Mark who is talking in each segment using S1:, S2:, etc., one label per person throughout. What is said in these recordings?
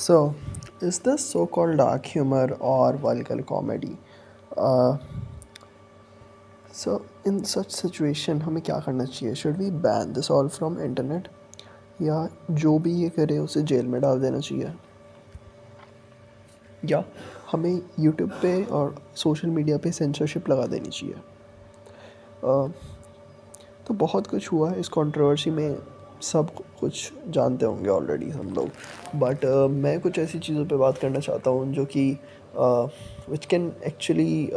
S1: So, is this so-called dark humor or vulgar comedy? Uh, in such situation हमें क्या करना चाहिए? Should we ban this all from internet? या जो भी ये करे उसे जेल में डाल देना चाहिए? या हमें यूट्यूब पे और सोशल मीडिया पे सेंसरशिप लगा देनी चाहिए? तो बहुत कुछ हुआ इस कंट्रोवर्सी में, सब कुछ जानते होंगे ऑलरेडी हम लोग, बट मैं कुछ ऐसी चीज़ों पे बात करना चाहता हूँ जो कि which can actually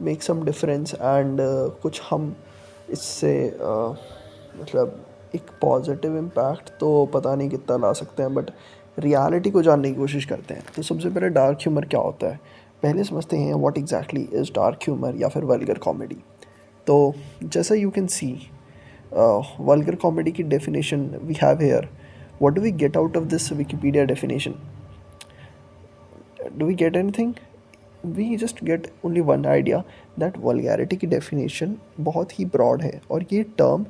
S1: make some difference एंड कुछ हम इससे मतलब एक पॉजिटिव इम्पैक्ट तो पता नहीं कितना ला सकते हैं, बट रियलिटी को जानने की कोशिश करते हैं। तो सबसे पहले डार्क ह्यूमर क्या होता है, पहले समझते हैं what exactly is dark humour या फिर वल्गर कॉमेडी। तो जैसा you can see vulgar comedy की definition we have here. What do we get out of this Wikipedia definition? Do we get anything? We just get only one idea that vulgarity की definition बहुत ही broad है, और ये term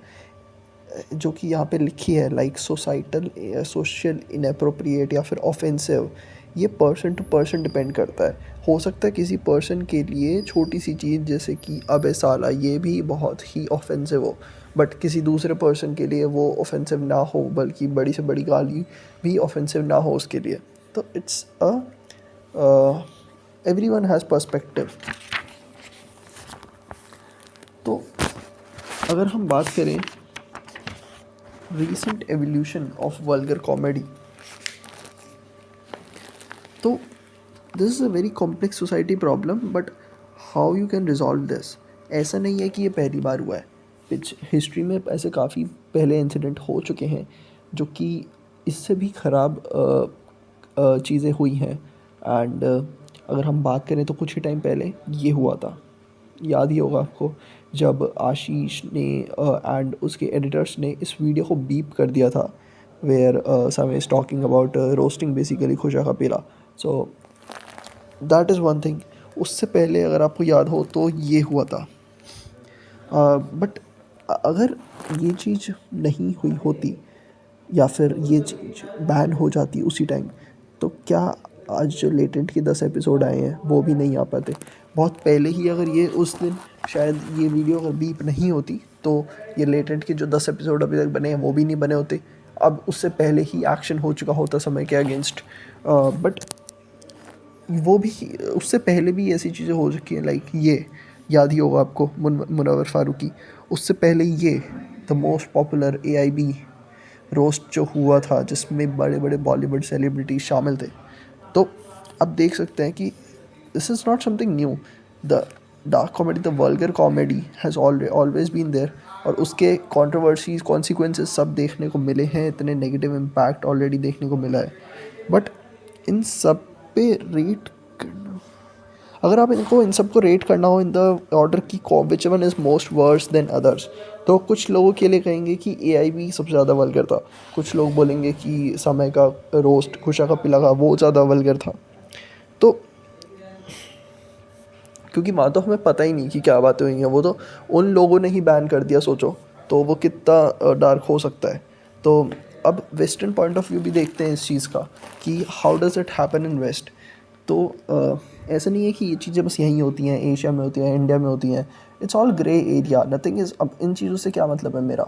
S1: जो कि यहाँ पे लिखी है लाइक सोसाइटल, सोशल इनएप्रोप्रिएट या फिर ऑफेंसिव, ये पर्सन टू पर्सन डिपेंड करता है। हो सकता है किसी पर्सन के लिए छोटी सी चीज़ जैसे कि अबे साला ये भी बहुत ही ऑफेंसिव हो, बट किसी दूसरे पर्सन के लिए वो ऑफेंसिव ना हो, बल्कि बड़ी से बड़ी गाली भी ऑफेंसिव ना हो उसके लिए। तो इट्स एवरीवन हैज़ पर्सपेक्टिव। तो अगर हम बात करें recent evolution of vulgar comedy, तो this is a very complex society problem, but how you can resolve this? ऐसा नहीं है कि ये पहली बार हुआ है, पिछ हिस्ट्री में ऐसे काफ़ी पहले इंसिडेंट हो चुके हैं जो कि इससे भी ख़राब चीज़ें हुई हैं। एंड अगर हम बात करें तो कुछ ही टाइम पहले ये हुआ था, याद ही होगा आपको, जब आशीष ने एंड उसके एडिटर्स ने इस वीडियो को बीप कर दिया था, where Samay is talking about roasting basically Kusha Kapila. So that is one thing. उससे पहले अगर आपको याद हो तो ये हुआ था, बट अगर ये चीज़ नहीं हुई होती या फिर ये चीज़ बैन हो जाती उसी टाइम, तो क्या आज जो लेटेंट के 10 एपिसोड आए हैं वो भी नहीं आ पाते। बहुत पहले ही अगर ये उस दिन शायद ये वीडियो अगर बीप नहीं होती तो ये लेटेंट के जो 10 एपिसोड अभी तक बने हैं वो भी नहीं बने होते। अब उससे पहले ही एक्शन हो चुका होता समय के अगेंस्ट, बट वो भी उससे पहले भी ऐसी चीज़ें हो चुकी हैं, लाइक ये याद ही होगा आपको मुनव्वर फारूकी। उससे पहले ये the most popular AIB roast जो हुआ था जिसमें बड़े बड़े बॉलीवुड सेलिब्रिटी शामिल थे। तो अब देख सकते हैं कि this is not something new. The dark comedy, the vulgar comedy has always been there, और उसके कंट्रोवर्सीज, कॉन्सिक्वेंसेस सब देखने को मिले हैं, इतने नेगेटिव इम्पैक्ट ऑलरेडी देखने को मिला है। बट इन सब पे रेट करना, अगर आप इनको इन सबको रेट करना हो इन द ऑर्डर की which one is most worse than others, तो कुछ लोगों के लिए कहेंगे कि AIB सबसे ज़्यादा वल्गर था, कुछ लोग बोलेंगे कि समय का रोस्ट खुशा कपिला का वो ज़्यादा वल्गर था। तो क्योंकि वहाँ तो हमें पता ही नहीं कि क्या बातें हुई हैं, वो तो उन लोगों ने ही बैन कर दिया, सोचो तो वो कितना डार्क हो सकता है। तो अब वेस्टर्न पॉइंट ऑफ व्यू भी देखते हैं इस चीज़ का कि how does it happen in west. तो ऐसा नहीं है कि ये चीज़ें बस यहीं होती हैं, एशिया में होती हैं, इंडिया में होती हैं। It's all grey area, nothing is, अब इन चीज़ों से क्या मतलब है मेरा,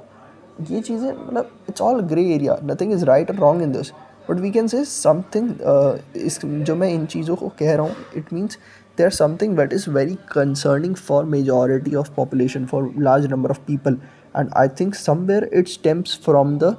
S1: ये चीज़ें मतलब it's all grey area, nothing is right और wrong in this, but we can say something. इस जो मैं इन चीज़ों को कह रहा हूँ, it means there is something that is very concerning for majority of population, for large number of people, and I think somewhere it stems from the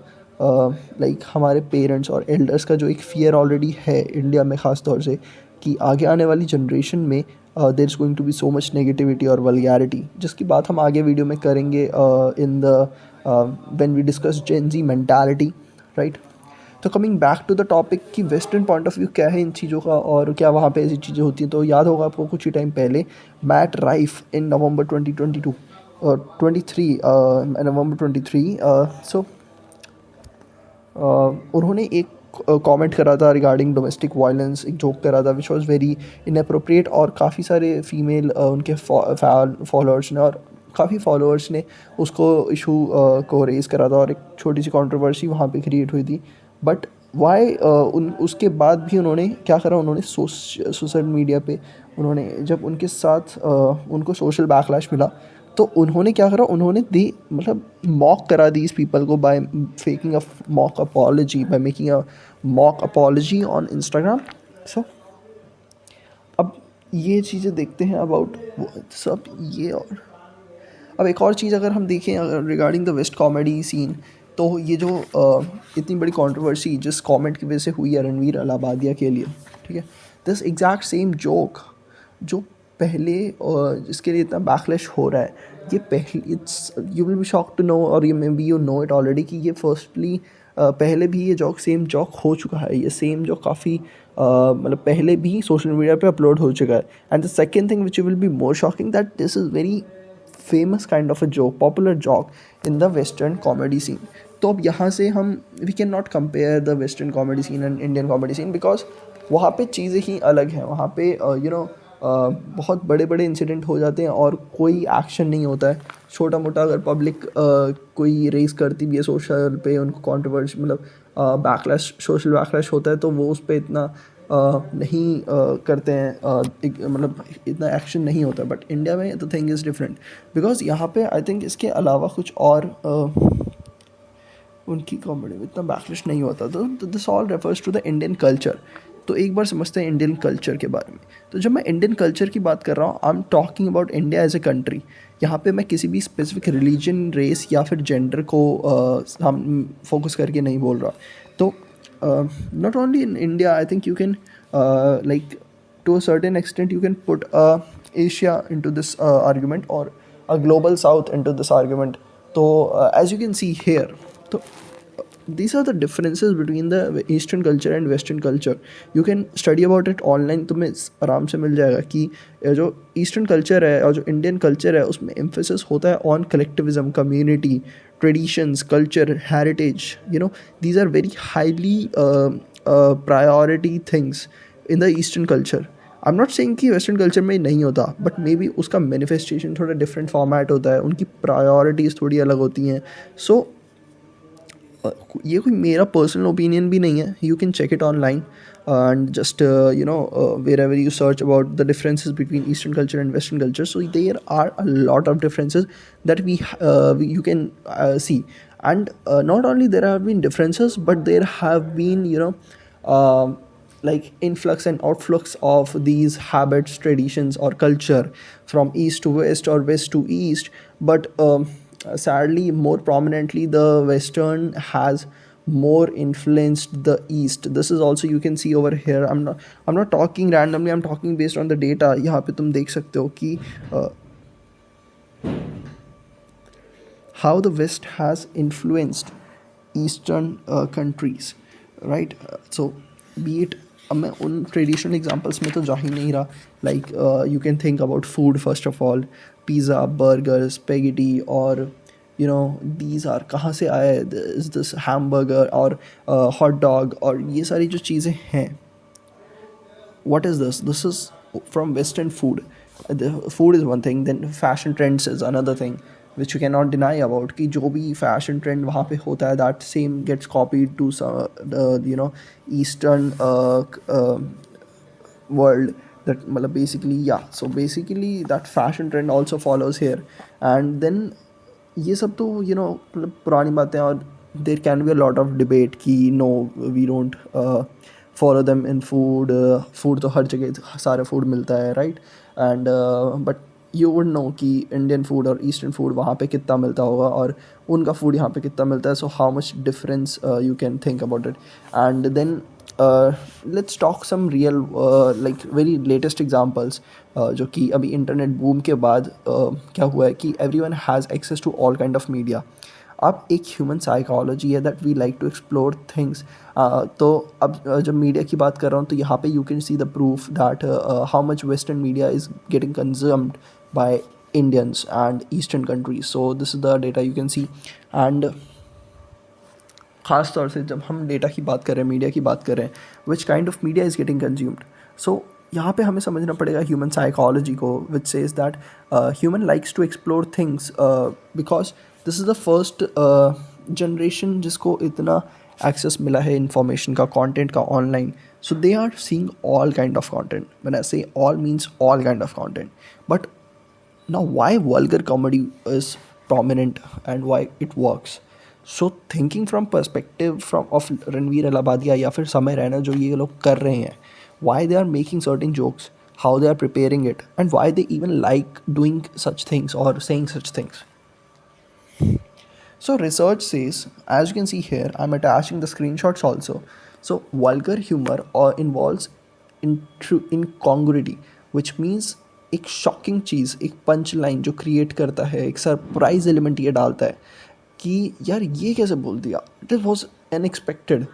S1: like हमारे पेरेंट्स और एल्डर्स का जो एक फियर ऑलरेडी है India में ख़ास तौर से, कि आगे आने वाली जनरेशन में there is going to be so much negativity और वल्गैरिटी, जिसकी बात हम आगे वीडियो में करेंगे in the when we discuss Gen Z mentality, right. तो coming back to the topic कि वेस्टर्न पॉइंट ऑफ व्यू क्या है इन चीज़ों का और क्या वहाँ पे ऐसी चीज़ें होती हैं, तो याद होगा आपको कुछ ही टाइम पहले मैट राइफ इन नवंबर 2022 23 नवंबर 23 सो उन्होंने एक कमेंट करा था रिगार्डिंग डोमेस्टिक वायलेंस, एक जोक करा था विच वाज वेरी इनअप्रोप्रिएट, और काफ़ी सारे फीमेल उनके फॉलोअर्स ने और काफ़ी फॉलोअर्स ने उसको इशू को रेज़ करा था और एक छोटी सी कंट्रोवर्सी वहाँ पे क्रिएट हुई थी. बट वाई उसके बाद भी उन्होंने क्या करा, उन्होंने सोशल मीडिया पे उन्होंने जब उनके साथ उनको सोशल बैकलैश मिला तो उन्होंने क्या करा, उन्होंने मतलब मॉक करा दीज पीपल को by faking a mock apology, by making a mock apology on Instagram. So अब ये चीज़ें देखते हैं अबाउट सब ये. और अब एक और चीज़ अगर हम देखें regarding the west comedy scene, तो ये जो इतनी बड़ी कंट्रोवर्सी जिस कमेंट की वजह से हुई है रणवीर अलाहाबादिया के लिए, ठीक है, दिस एग्जैक्ट सेम जोक जो पहले जिसके लिए इतना बैकलैश हो रहा है, ये पहले it's you will be shock to know और maybe you know it already कि ये फर्स्टली पहले भी ये सेम जॉक हो चुका है. ये सेम जॉक काफ़ी मतलब पहले भी सोशल मीडिया पे अपलोड हो चुका है. And the second thing which will be more shocking that this is very famous kind of a joke, popular joke in the western comedy scene. तो अब यहाँ से हम we can not compare the western comedy scene and Indian comedy scene because वहाँ पे चीज़ें ही अलग हैं. वहाँ पे बहुत बड़े बड़े इंसिडेंट हो जाते हैं और कोई एक्शन नहीं होता है. छोटा मोटा अगर पब्लिक कोई रेस करती भी है सोशल पे, उनको कंट्रोवर्सी मतलब बैकलैश, सोशल बैकलैश होता है तो वो उस पर इतना नहीं करते हैं, मतलब इतना एक्शन नहीं होता. बट इंडिया में the thing is different because यहाँ पे आई थिंक इसके अलावा कुछ और उनकी कॉमेडी में इतना बैकलैश नहीं होता. तो this all refers to the Indian culture. तो एक बार समझते हैं इंडियन कल्चर के बारे में. तो जब मैं इंडियन कल्चर की बात कर रहा हूँ, I am talking about India as a country. यहाँ पे मैं किसी भी स्पेसिफिक रिलीजन, रेस या फिर जेंडर को हम फोकस करके नहीं बोल रहा. तो not only in India, I think you can like to a certain extent you can put Asia into this argument or a global South into this argument. So as you can see here, so these are the differences between the Eastern culture and Western culture. You can study about it online. तुम्हें आराम से मिल जाएगा कि जो eastern culture है और जो Indian culture है उसमें एम्फेसिस होता है on collectivism, community, traditions, culture, heritage. These are very highly priority things in the Eastern culture. I'm not saying कि Western culture में नहीं होता, but maybe उसका manifestation थोड़ा different format होता है, उनकी priorities थोड़ी अलग होती हैं. So ये कोई मेरा पर्सनल ओपिनियन भी नहीं है. You can check it online and just wherever you search about the differences between Eastern culture and Western culture. So there are a lot of differences that you can see. And not only there have been differences, but there have been like influx and outflux of these habits, traditions or culture from east to west or west to east. But sadly, more prominently, the Western has more influenced the East. This is also you can see over here. I'm not talking randomly. I'm talking based on the data. यहाँ पे तुम देख सकते हो कि how the West has influenced Eastern countries, right? So be it अब मैं उन ट्रेडिशनल एग्जाम्पल्स में तो जा ही नहीं रहा. Like you can think about food first of all. Pizza, burger, spaghetti और these are कहाँ से आए, इज दिस हैमबर्गर और हॉट डॉग और ये सारी जो चीज़ें हैं, what is this is from Western food. The food is one thing, then fashion trends is another thing which you cannot deny about कि जो भी fashion trend वहाँ पे होता है that same gets copied to the Eastern world. That मतलब basically so basically that fashion trend also follows here. And then ये सब तो मतलब पुरानी बातें. और there can be a lot of debate कि no we don't follow them in food. Food तो हर जगह सारा फूड मिलता है, right? And but you would know कि इंडियन फूड और ईस्टर्न फूड वहाँ पे कितना मिलता होगा और उनका फूड यहाँ पे कितना मिलता है. So how much difference you can think about it. And then let's talk some real like very latest examples. जो कि अभी इंटरनेट बूम के बाद क्या हुआ है कि everyone has access to all kind of media. अब एक ह्यूमन साइकोलॉजी है that we like to explore things. तो अब जब मीडिया की बात कर रहा हूँ तो यहाँ पे you can see the proof that how much western media is getting consumed by Indians and eastern countries. So this is the data you can C. And ख़ास तौर से जब हम डेटा की बात कर रहे हैं, मीडिया की बात कर रहे हैं, which kind of media is getting consumed. So यहाँ पे हमें समझना पड़ेगा ह्यूमन साइकोलॉजी को, which says that human likes to explore things because this is the first generation जिसको इतना एक्सेस मिला है इंफॉर्मेशन का, कंटेंट का online. So they are seeing all kind of content. When I say all means all kind of content. But now why vulgar comedy is prominent and why it works? So thinking from perspective from of Ranveer Allahbadia या फिर समय रैना जो ये लोग कर रहे हैं, why they are making certain jokes, how they are preparing it, and why they even like doing such things or saying such things. So research says, as you can see here, I'm attaching the screenshots also. So vulgar humor involves incongruity, which means एक shocking चीज़, एक punch line जो create करता है, एक surprise element ये डालता है कि यार ये कैसे बोल दिया, इट वॉज अनएक्सपेक्टेड.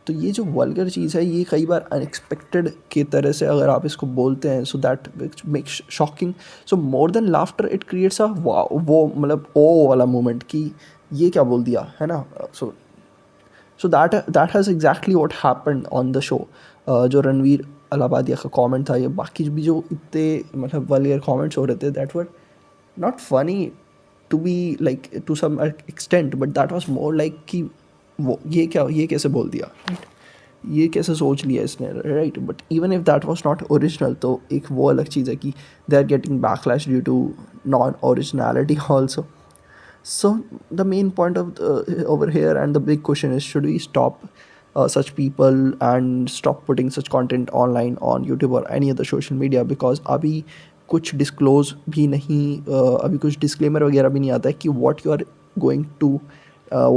S1: तो ये जो वल्गर चीज़ है ये कई बार अनएक्सपेक्टेड की तरह से अगर आप इसको बोलते हैं, so that makes shocking. So more than laughter it creates a वो मतलब ओ वाला मोमेंट कि ये क्या बोल दिया है ना. So that has exactly what happened on the show. जो रणवीर अलाहाबादिया का कमेंट था, ये बाकी भी जो इतने मतलब वल्गर कमेंट्स हो रहे थे, that were not funny to be like to some extent, but that was more like कि वो ये कैसे बोल दिया, राइट, ये कैसे सोच लिया इसने, right. But even if that was not original, तो एक वो अलग चीज़ है कि they are getting backlash due to non originality also. So the main point of over here and the big question is, should we stop such people and stop putting such content online on YouTube or any other social media? Because अभी कुछ disclose भी नहीं, अभी कुछ disclaimer वगैरह भी नहीं आता है कि what you are going to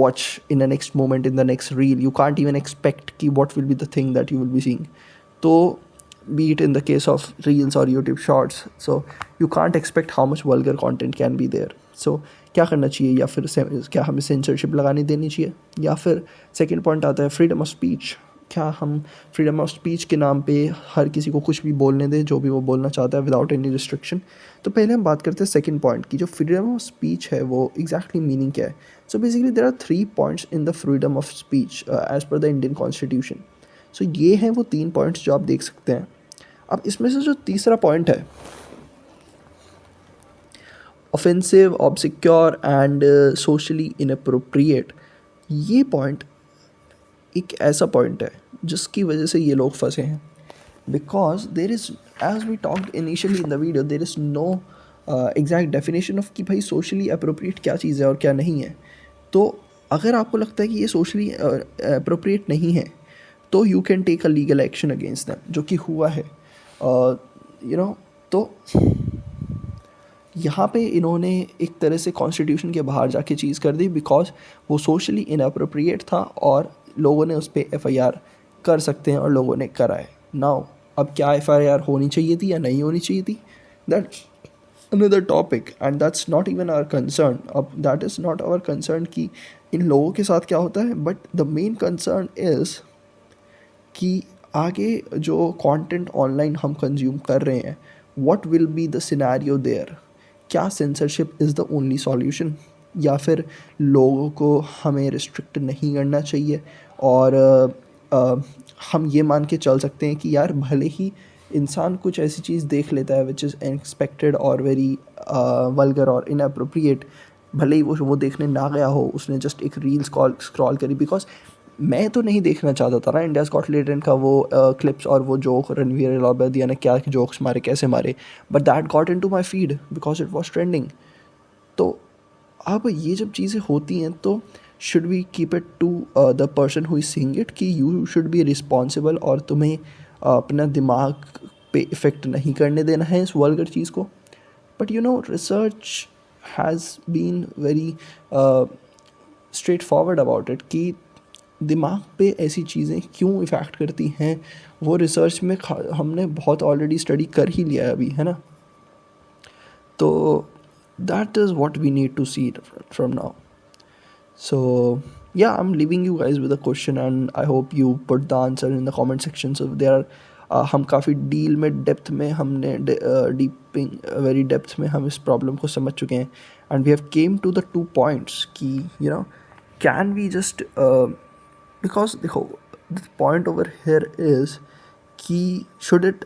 S1: watch in the next moment, in the next reel. You can't even expect कि what will be the thing that you will be seeing. तो be it in the case of reels or YouTube shorts, so you can't expect how much vulgar content can be there. So क्या करना चाहिए, या फिर क्या हमें censorship लगानी देनी चाहिए, या फिर सेकंड पॉइंट आता है फ्रीडम ऑफ स्पीच. क्या हम फ्रीडम ऑफ स्पीच के नाम पे हर किसी को कुछ भी बोलने दें, जो भी वो बोलना चाहता है विदाउट एनी रिस्ट्रिक्शन. तो पहले हम बात करते हैं सेकंड पॉइंट की, जो फ्रीडम ऑफ स्पीच है वो एग्जैक्टली मीनिंग क्या है. So basically there are 3 points in the freedom of speech as per the Indian constitution. So ये हैं वो 3 पॉइंट्स जो आप देख सकते हैं. अब इसमें से जो तीसरा पॉइंट है, ऑफेंसिव, ऑब्सिक्योर एंड सोशली इनअप्रोप्रिएट, ये पॉइंट एक ऐसा पॉइंट है जिसकी वजह से ये लोग फंसे हैं. Because there is, as we talked initially in the video, there is no exact definition of कि भाई सोशली अप्रोप्रिएट क्या चीज़ है और क्या नहीं है. तो अगर आपको लगता है कि ये सोशली अप्रोप्रिएट नहीं है, तो you can take a legal action against them, जो कि हुआ है. तो यहाँ पे इन्होंने एक तरह से कॉन्स्टिट्यूशन के बाहर जाके चीज़ कर दी, बिकॉज वो सोशली इनअप्रोप्रिएट था और लोगों ने उस पर FIR कर सकते हैं और लोगों ने करा है. नाउ अब क्या FIR होनी चाहिए थी या नहीं होनी चाहिए थी, that's another topic and that's not even our concern. अब that is not our concern कि इन लोगों के साथ क्या होता है, but the main concern is कि आगे जो कंटेंट ऑनलाइन हम कंज्यूम कर रहे हैं, what will be the scenario there. क्या censorship is the only solution, या फिर लोगों को हमें रिस्ट्रिक्ट नहीं करना चाहिए और हम ये मान के चल सकते हैं कि यार भले ही इंसान कुछ ऐसी चीज़ देख लेता है विच इज़ अनएक्सपेक्टेड और वेरी वल्गर और इनअप्रोप्रिएट, भले ही वो देखने ना गया हो, उसने जस्ट एक रील स्क्रॉल करी. बिकॉज मैं तो नहीं देखना चाहता था ना इंडियाज़ गॉट टैलेंट का वो क्लिप्स और वो जोक रणवीर अलाहाबादिया ने क्या जोक्स मारे, कैसे मारे, but that got into my feed because it was trending. तो अब ये जब चीज़ें होती हैं तो should we keep it to the person who is seeing it कि यू शुड बी रिस्पॉन्सिबल और तुम्हें अपना दिमाग पे इफ़ेक्ट नहीं करने देना है इस वल्गर चीज़ को. But research has been very straightforward about it कि दिमाग पे ऐसी चीज़ें क्यों इफ़ेक्ट करती हैं, वो रिसर्च में हमने बहुत ऑलरेडी स्टडी कर ही लिया है अभी, है ना. तो that is what we need to see from now. So yeah, I'm leaving you guys with a question and I hope you put the answer in the comment section. So there are हम काफ़ी deal में depth में हमने डीपिंग very depth में हम इस problem को समझ चुके हैं and we have came to the 2 points कि कैन वी जस्ट बिकॉज देखो the point over here is कि should it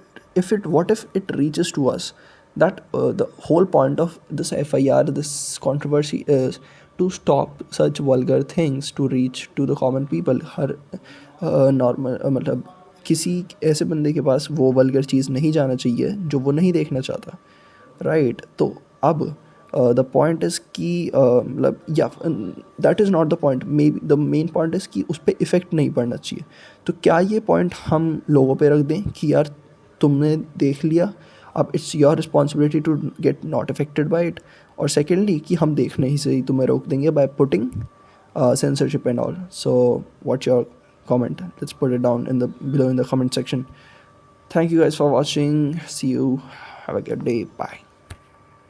S1: what if it reaches to us that the whole point of this FIR, this controversy, is to stop such vulgar things to reach to the common people. Her normal मतलब किसी ऐसे बंदे के पास वो vulgar चीज़ नहीं जाना चाहिए जो वो नहीं देखना चाहता, राइट? तो अब द पॉइंट इज़ कि मतलब या that is not the point, may be the main point is कि उस पर इफ़ेक्ट नहीं पड़ना चाहिए. तो क्या ये पॉइंट हम लोगों पे रख दें कि यार तुमने देख लिया, अब it's your responsibility to get not affected by it, और सेकेंडली कि हम देखने ही से ही तुम्हें रोक देंगे by putting censorship and all. So what's your comment? Let's put it down in the below in the comment section. Thank you guys for watching. See you. Have a good day. Bye.